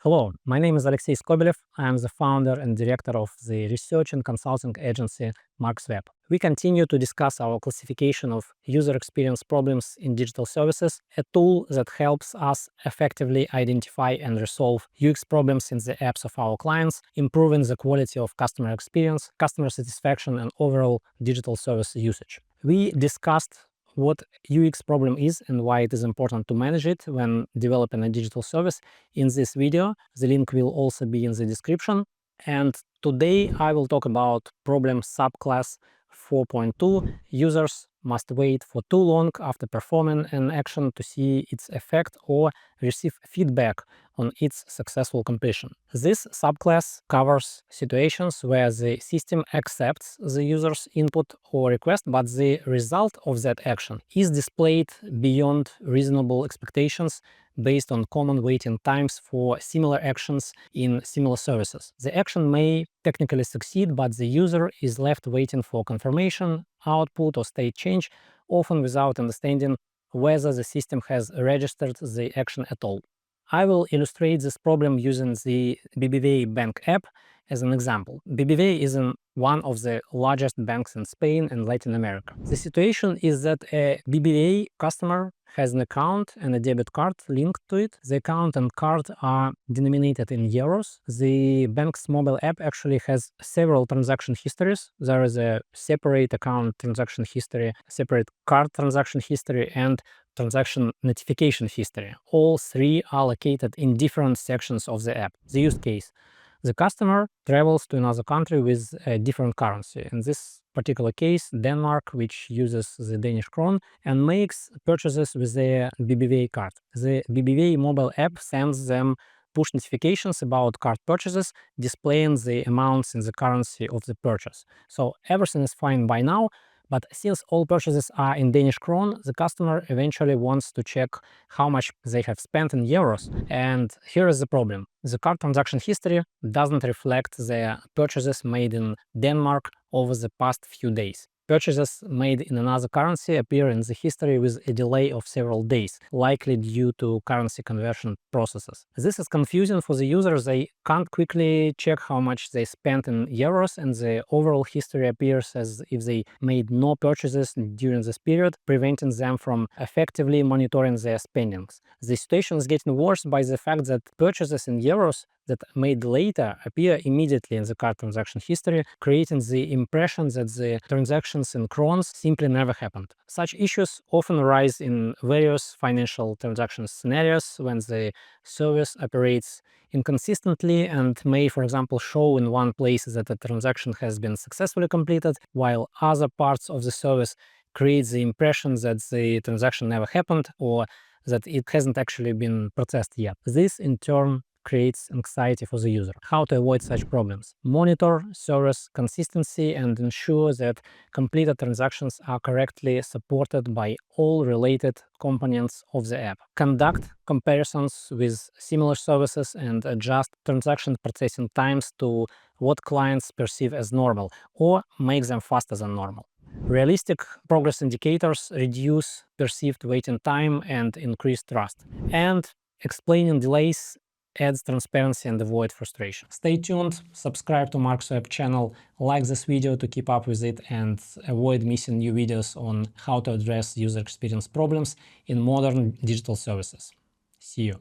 Hello, my name is Alexey Skobelev. I am the founder and director of the research and consulting agency Markswebb. We continue to discuss our classification of user experience problems in digital services, a tool that helps us effectively identify and resolve UX problems in the apps of our clients, improving the quality of customer experience, customer satisfaction, and overall digital service usage. We discussed what UX problem is and why it is important to manage it when developing a digital service in this video. The link will also be in the description. And today I will talk about problem subclass 4.2. Users must wait for too long after performing an action to see its effect or receive feedback on its successful completion. This subclass covers situations where the system accepts the user's input or request, but the result of that action is displayed beyond reasonable expectations based on common waiting times for similar actions in similar services. The action may technically succeed, but the user is left waiting for confirmation, output, or state change, often without understanding whether the system has registered the action at all. I will illustrate this problem using the BBVA Bank app as an example. BBVA is one of the largest banks in Spain and Latin America. The situation is that a BBVA customer has an account and a debit card linked to it. The account and card are denominated in euros. The bank's mobile app actually has several transaction histories. There is a separate account transaction history, separate card transaction history, and transaction notification history. All three are located in different sections of the app. The use case: the customer travels to another country with a different currency. In this particular case, Denmark, which uses the Danish krone, and makes purchases with their BBVA card. The BBVA mobile app sends them push notifications about card purchases, displaying the amounts in the currency of the purchase. So everything is fine by now. But since all purchases are in Danish krone, the customer eventually wants to check how much they have spent in euros. And here is the problem. The card transaction history doesn't reflect the purchases made in Denmark over the past few days. Purchases made in another currency appear in the history with a delay of several days, likely due to currency conversion processes. This is confusing for the user. They can't quickly check how much they spent in euros, and the overall history appears as if they made no purchases during this period, preventing them from effectively monitoring their spendings. The situation is getting worse by the fact that purchases in euros that made later appear immediately in the card transaction history, creating the impression that the transactions in crowns simply never happened. Such issues often arise in various financial transaction scenarios when the service operates inconsistently and may, for example, show in one place that a transaction has been successfully completed, while other parts of the service create the impression that the transaction never happened or that it hasn't actually been processed yet. This, in turn, creates anxiety for the user. How to avoid such problems? Monitor service consistency and ensure that completed transactions are correctly supported by all related components of the app. Conduct comparisons with similar services and adjust transaction processing times to what clients perceive as normal or make them faster than normal. Realistic progress indicators reduce perceived waiting time and increase trust. And explaining delays adds transparency and avoid frustration. Stay tuned, subscribe to Markswebb channel, like this video to keep up with it, and avoid missing new videos on how to address user experience problems in modern digital services. See you.